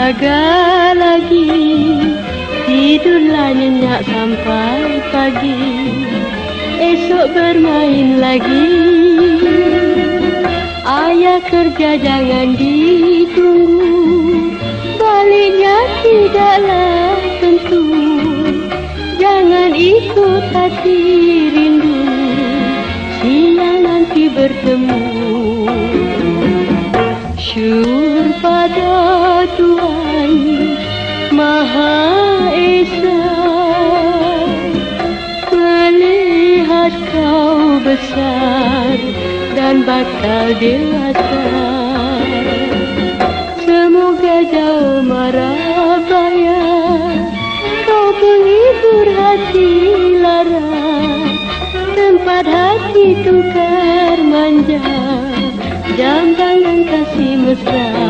jaga lagi, tidurlah nyenyak sampai pagi, esok bermain lagi. Ayah kerja jangan ditunggu, baliknya tidaklah tentu. Jangan ikut hati rindu, siang nanti bertemu. Syukur pada Tuhan Maha Esa, melihat kau besar dan bakal dewasa. Semoga jauh mara bahaya, kau penghibur hati lara, tempat hati tukar manja, jambangan kasih mesra.